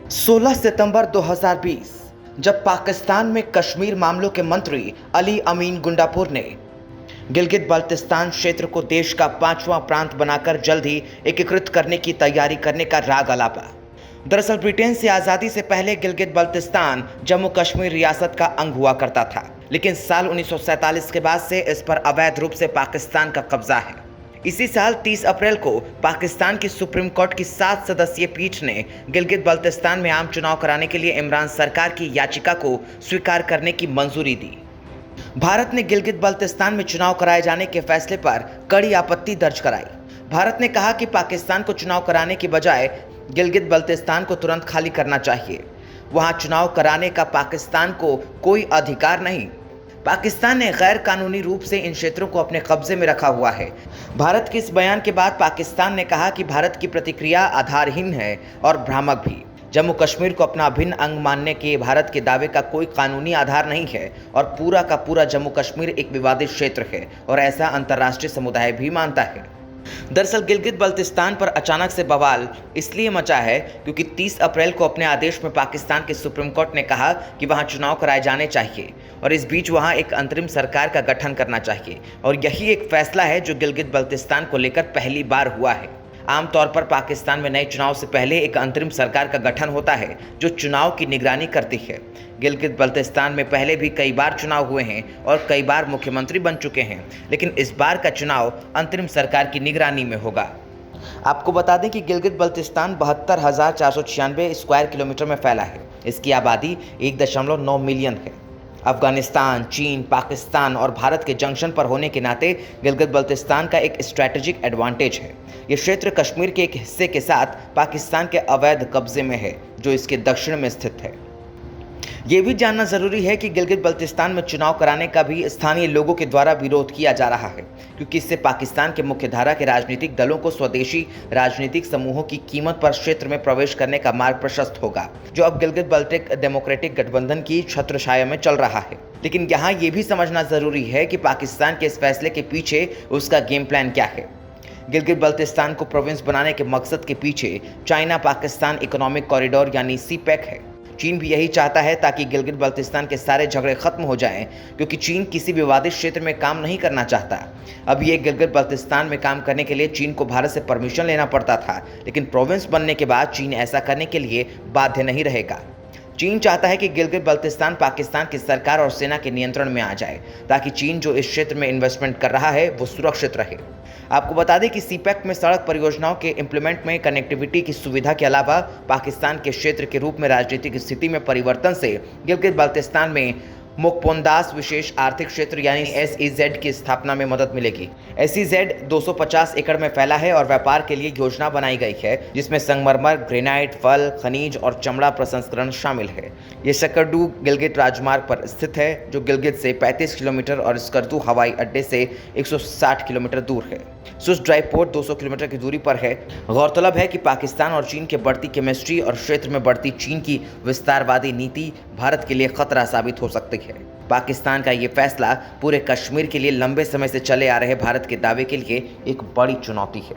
16 सितंबर 2020 जब पाकिस्तान में कश्मीर मामलों के मंत्री अली अमीन गुंडापुर ने गिलगित बल्तिस्तान क्षेत्र को देश का 5वां प्रांत बनाकर जल्द ही एकीकृत करने की तैयारी करने का राग अलापा। दरअसल ब्रिटेन से आज़ादी से पहले गिलगित बल्तिस्तान जम्मू कश्मीर रियासत का अंग हुआ करता था, लेकिन साल 1947 के बाद से इस पर अवैध रूप से पाकिस्तान का कब्जा है। इसी साल 30 अप्रैल को पाकिस्तान की सुप्रीम कोर्ट की 7 सदस्यीय पीठ ने गिलगित बल्तिस्तान में आम चुनाव कराने के लिए इमरान सरकार की याचिका को स्वीकार करने की मंजूरी दी। भारत ने गिलगित बल्तिस्तान में चुनाव कराए जाने के फैसले पर कड़ी आपत्ति दर्ज कराई। भारत ने कहा कि पाकिस्तान को चुनाव कराने की बजाय गिलगित बल्तिस्तान को तुरंत खाली करना चाहिए। वहां चुनाव कराने का पाकिस्तान को कोई अधिकार नहीं। पाकिस्तान ने गैर कानूनी रूप से इन क्षेत्रों को अपने कब्जे में रखा हुआ है। भारत के इस बयान के बाद पाकिस्तान ने कहा कि भारत की प्रतिक्रिया आधारहीन है और भ्रामक भी। जम्मू कश्मीर को अपना अभिन्न अंग मानने के भारत के दावे का कोई कानूनी आधार नहीं है और पूरा का पूरा जम्मू कश्मीर एक विवादित क्षेत्र है और ऐसा अंतर्राष्ट्रीय समुदाय भी मानता है। दरअसल गिलगित बल्तिस्तान पर अचानक से बवाल इसलिए मचा है क्योंकि 30 अप्रैल को अपने आदेश में पाकिस्तान की सुप्रीम कोर्ट ने कहा कि वहां चुनाव कराए जाने चाहिए और इस बीच वहां एक अंतरिम सरकार का गठन करना चाहिए, और यही एक फैसला है जो गिलगित बल्तिस्तान को लेकर पहली बार हुआ है। आमतौर पर पाकिस्तान में नए चुनाव से पहले एक अंतरिम सरकार का गठन होता है जो चुनाव की निगरानी करती है। गिलगित बल्तिस्तान में पहले भी कई बार चुनाव हुए हैं और कई बार मुख्यमंत्री बन चुके हैं, लेकिन इस बार का चुनाव अंतरिम सरकार की निगरानी में होगा। आपको बता दें कि गिलगित बल्तिस्तान 72,496 स्क्वायर किलोमीटर में फैला है। इसकी आबादी 1.9 मिलियन है। अफगानिस्तान, चीन, पाकिस्तान और भारत के जंक्शन पर होने के नाते गिलगित बल्तिस्तान का एक स्ट्रैटेजिक एडवांटेज है। ये क्षेत्र कश्मीर के एक हिस्से के साथ पाकिस्तान के अवैध कब्जे में है जो इसके दक्षिण में स्थित है। ये भी जानना जरूरी है कि गिलगित बल्तिस्तान में चुनाव कराने का भी स्थानीय लोगों के द्वारा विरोध किया जा रहा है, क्योंकि इससे पाकिस्तान के मुख्यधारा के राजनीतिक दलों को स्वदेशी राजनीतिक समूहों की कीमत पर क्षेत्र में प्रवेश करने का मार्ग प्रशस्त होगा, जो अब गिलगित बल्टिक डेमोक्रेटिक गठबंधन की छत्रछाया में चल रहा है। लेकिन यहाँ ये भी समझना जरूरी है कि पाकिस्तान के इस फैसले के पीछे उसका गेम प्लान क्या है। गिलगित बल्तिस्तान को प्रोविंस बनाने के मकसद के पीछे चाइना पाकिस्तान इकोनॉमिक कॉरिडोर यानी सीपैक है। चीन भी यही चाहता है ताकि गिलगित बल्तिस्तान के सारे झगड़े खत्म हो जाएं, क्योंकि चीन किसी विवादित क्षेत्र में काम नहीं करना चाहता। अब ये गिलगित बल्तिस्तान में काम करने के लिए चीन को भारत से परमिशन लेना पड़ता था, लेकिन प्रोविंस बनने के बाद चीन ऐसा करने के लिए बाध्य नहीं रहेगा। चीन चाहता है कि गिलगित बल्तिस्तान पाकिस्तान की सरकार और सेना के नियंत्रण में आ जाए, ताकि चीन जो इस क्षेत्र में इन्वेस्टमेंट कर रहा है वो सुरक्षित रहे। आपको बता दें कि सीपैक में सड़क परियोजनाओं के इंप्लीमेंट में कनेक्टिविटी की सुविधा के अलावा पाकिस्तान के क्षेत्र के रूप में राजनीतिक स्थिति में परिवर्तन से गिलगित बल्तिस्तान में मोकपोंदास विशेष आर्थिक क्षेत्र यानी SEZ की स्थापना में मदद मिलेगी। SEZ 250 एकड़ में फैला है और व्यापार के लिए योजना बनाई गई है, जिसमें संगमरमर, ग्रेनाइट, फल, खनिज और चमड़ा प्रसंस्करण शामिल है। ये सकरदू गिलगित राजमार्ग पर स्थित है, जो गिलगित से 35 किलोमीटर और स्करदू हवाई अड्डे से 160 किलोमीटर दूर है। सुस ड्राई पोर्ट 200 किलोमीटर की दूरी पर है। गौरतलब है कि पाकिस्तान और चीन के बढ़ती केमिस्ट्री और क्षेत्र में बढ़ती चीन की विस्तारवादी नीति भारत के लिए खतरा साबित हो सकती है। पाकिस्तान का ये फैसला पूरे कश्मीर के लिए लंबे समय से चले आ रहे भारत के दावे के लिए एक बड़ी चुनौती है।